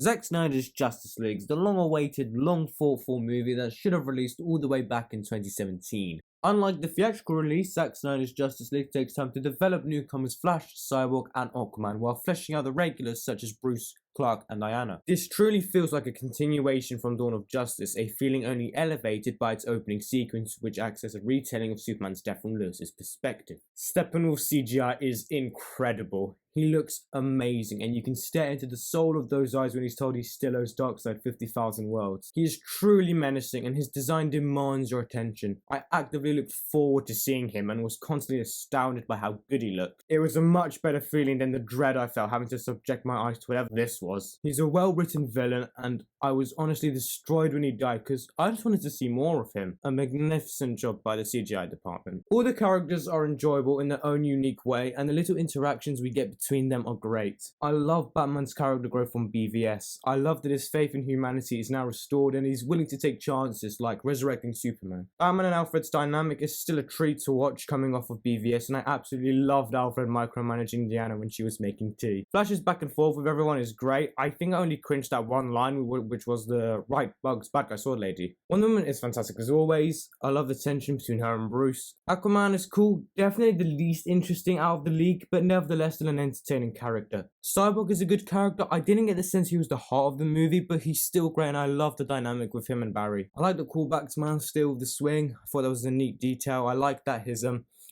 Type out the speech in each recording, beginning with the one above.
Zack Snyder's Justice League is the long-awaited, long-fought-for movie that should have released all the way back in 2017. Unlike the theatrical release, Zack Snyder's Justice League takes time to develop newcomers Flash, Cyborg, and Aquaman, while fleshing out the regulars such as Bruce, Clark, and Diana. This truly feels like a continuation from Dawn of Justice, a feeling only elevated by its opening sequence, which acts as a retelling of Superman's death from Lewis's perspective. Steppenwolf CGI is incredible. He looks amazing, and you can stare into the soul of those eyes when he's told he's Stillo's Darkseid 50,000 worlds. He is truly menacing, and his design demands your attention. I actively looked forward to seeing him and was constantly astounded by how good he looked. It was a much better feeling than the dread I felt having to subject my eyes to whatever this was. He's a well-written villain, and I was honestly destroyed when he died because I just wanted to see more of him. A magnificent job by the CGI department. All the characters are enjoyable in their own unique way, and the little interactions we get between them are great. I love Batman's character growth from BVS. I love that his faith in humanity is now restored and he's willing to take chances like resurrecting Superman. Batman and Alfred's dynamic is still a treat to watch coming off of BVS, and I absolutely loved Alfred micromanaging Diana when she was making tea. Flash's back and forth with everyone is great. I think I only cringed at one line, which was the right bugs bad guy sword lady. Wonder Woman is fantastic as always. I love the tension between her and Bruce. Aquaman is cool, definitely the least interesting out of the league, but nevertheless still an entertaining character. Cyborg is a good character. I didn't get the sense he was the heart of the movie, but he's still great and I love the dynamic with him and Barry. I like the callback to Man of Steel with the swing. I thought that was a neat detail. I like that his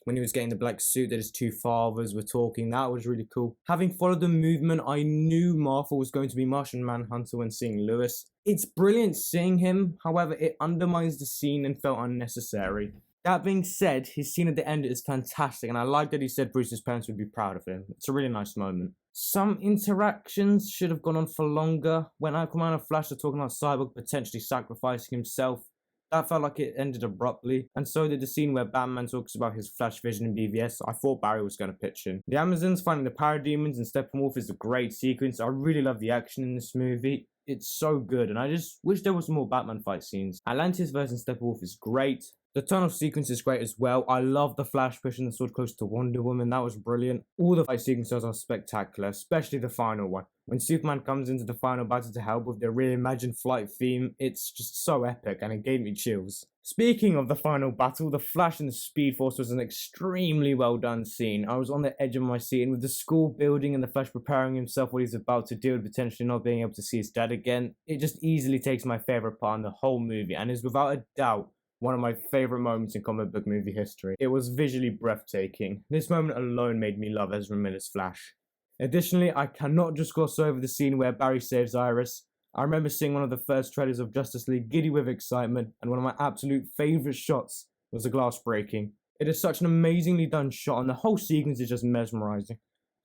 when he was getting the black suit that his two fathers were talking, that was really cool. Having followed the movement, I knew Martha was going to be Martian Manhunter when seeing Lewis. It's brilliant seeing him, however it undermines the scene and felt unnecessary. That being said, his scene at the end is fantastic, and I like that he said Bruce's parents would be proud of him. It's a really nice moment. Some interactions should have gone on for longer. When Aquaman and Flash are talking about Cyborg potentially sacrificing himself, that felt like it ended abruptly, and so did the scene where Batman talks about his Flash vision in BVS. I thought Barry was going to pitch in. The Amazons finding the Parademons and Steppenwolf is a great sequence. I really love the action in this movie. It's so good, and I just wish there was more Batman fight scenes. Atlantis versus Steppenwolf is great. The tunnel sequence is great as well. I love the Flash pushing the sword close to Wonder Woman. That was brilliant. All the fight sequences are spectacular, especially the final one. When Superman comes into the final battle to help with the reimagined flight theme, it's just so epic and it gave me chills. Speaking of the final battle, the Flash and the Speed Force was an extremely well done scene. I was on the edge of my seat, and with the school building and the Flash preparing himself what he's about to do and potentially not being able to see his dad again, it just easily takes my favourite part in the whole movie and is without a doubt one of my favourite moments in comic book movie history. It was visually breathtaking. This moment alone made me love Ezra Miller's Flash. Additionally, I cannot just gloss over the scene where Barry saves Iris. I remember seeing one of the first trailers of Justice League giddy with excitement, and one of my absolute favourite shots was the glass breaking. It is such an amazingly done shot, and the whole sequence is just mesmerising.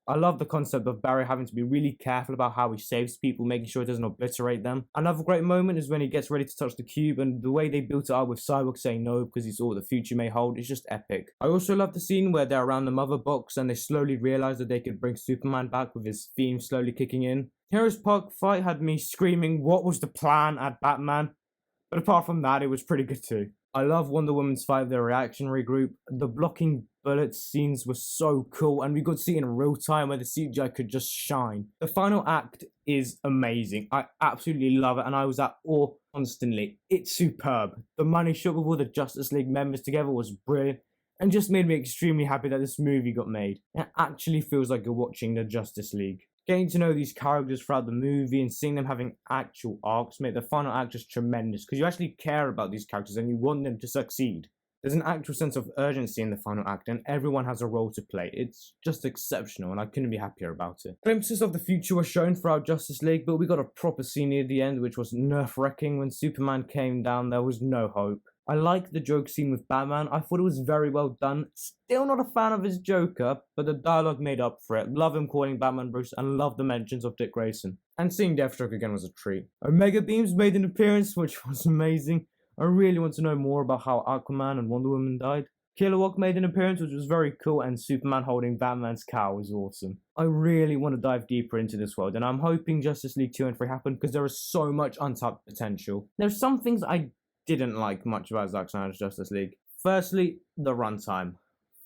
I love the concept of Barry having to be really careful about how he saves people, making sure it doesn't obliterate them. Another great moment is when he gets ready to touch the cube, and the way they built it up with Cyborg saying no because he saw what the future may hold is just epic. I also love the scene where they're around the mother box and they slowly realise that they could bring Superman back with his theme slowly kicking in. Heroes Park fight had me screaming, "What was the plan?" at Batman. But apart from that, it was pretty good too. I love Wonder Woman's fight with the reactionary group. The blocking bullets scenes were so cool, and we got to see it in real time where the CGI could just shine. The final act is amazing. I absolutely love it, and I was at awe constantly. It's superb. The money shot with all the Justice League members together was brilliant, and just made me extremely happy that this movie got made. It actually feels like you're watching the Justice League. Getting to know these characters throughout the movie and seeing them having actual arcs made the final act just tremendous, because you actually care about these characters and you want them to succeed. There's an actual sense of urgency in the final act, and everyone has a role to play. It's just exceptional, and I couldn't be happier about it. Glimpses of the future were shown throughout Justice League, but we got a proper scene near the end, which was nerve-wracking. When Superman came down, there was no hope. I liked the joke scene with Batman. I thought it was very well done. Still not a fan of his Joker, but the dialogue made up for it. Love him calling Batman Bruce, and love the mentions of Dick Grayson. And seeing Deathstroke again was a treat. Omega Beams made an appearance, which was amazing. I really want to know more about how Aquaman and Wonder Woman died. Kilowog made an appearance, which was very cool, and Superman holding Batman's cow was awesome. I really want to dive deeper into this world, and I'm hoping Justice League 2 and 3 happen, because there is so much untapped potential. There's some things I didn't like much about Zack Snyder's Justice League. Firstly, the runtime.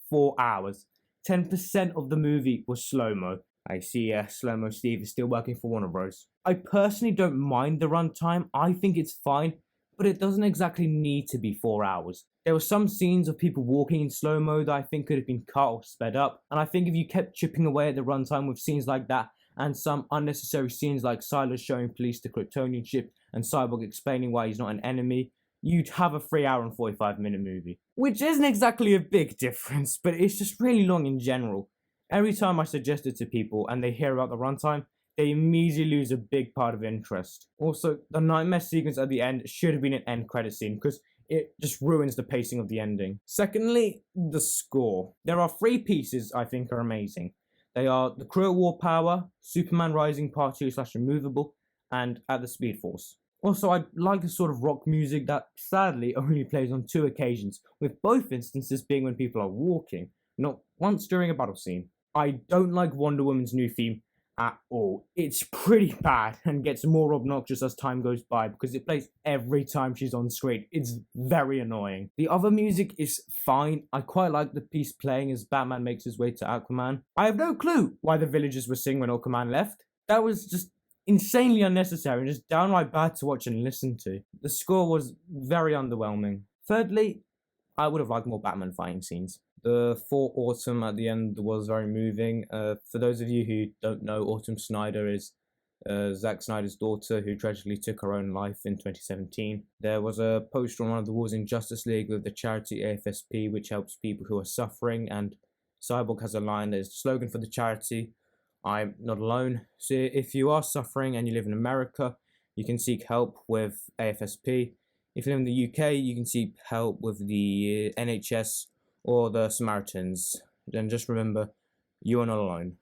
4 hours. 10% of the movie was slow-mo. I see Slow-Mo Steve is still working for Warner Bros. I personally don't mind the runtime, I think it's fine, but it doesn't exactly need to be 4 hours. There were some scenes of people walking in slow-mo that I think could have been cut or sped up, and I think if you kept chipping away at the runtime with scenes like that, and some unnecessary scenes like Silas showing police the Kryptonian ship and Cyborg explaining why he's not an enemy, you'd have a 3 hour and 45-minute movie. Which isn't exactly a big difference, but it's just really long in general. Every time I suggest it to people and they hear about the runtime, they immediately lose a big part of interest. Also, the nightmare sequence at the end should have been an end credit scene because it just ruins the pacing of the ending. Secondly, the score. There are 3 pieces I think are amazing. They are The Crew at War Power, Superman Rising Part 2/Removable, and At the Speed Force. Also, I like the sort of rock music that sadly only plays on 2 occasions, with both instances being when people are walking, not once during a battle scene. I don't like Wonder Woman's new theme at all. It's pretty bad and gets more obnoxious as time goes by because it plays every time she's on screen. It's very annoying. The other music is fine. I quite like the piece playing as Batman makes his way to Aquaman. I have no clue why the villagers were singing when Aquaman left. That was just insanely unnecessary and just downright bad to watch and listen to. The score was very underwhelming. Thirdly, I would have liked more Batman fighting scenes. The For Autumn at the end was very moving. For those of you who don't know, Autumn Snyder is Zack Snyder's daughter who tragically took her own life in 2017. There was a poster on one of the walls in Justice League with the charity AFSP, which helps people who are suffering, and Cyborg has a line that is the slogan for the charity, "I'm not alone." So if you are suffering and you live in America, you can seek help with AFSP. If you live in the UK, you can seek help with the NHS or the Samaritans. Then just remember, you are not alone.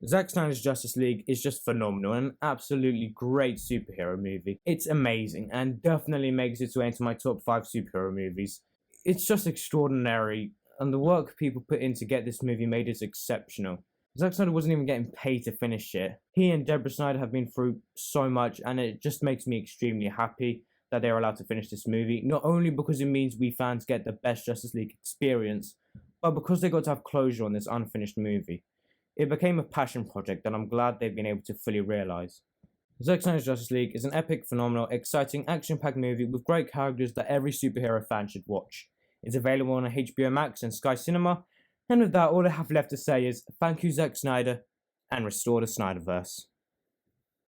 Zack Snyder's Justice League is just phenomenal and an absolutely great superhero movie. It's amazing and definitely makes its way into my top 5 superhero movies. It's just extraordinary, and the work people put in to get this movie made is exceptional. Zack Snyder wasn't even getting paid to finish it. He and Deborah Snyder have been through so much, and it just makes me extremely happy that they're allowed to finish this movie, not only because it means we fans get the best Justice League experience, but because they got to have closure on this unfinished movie. It became a passion project that I'm glad they've been able to fully realise. Zack Snyder's Justice League is an epic, phenomenal, exciting, action-packed movie with great characters that every superhero fan should watch. It's available on HBO Max and Sky Cinema, and with that, all I have left to say is thank you, Zack Snyder, and restore the Snyderverse.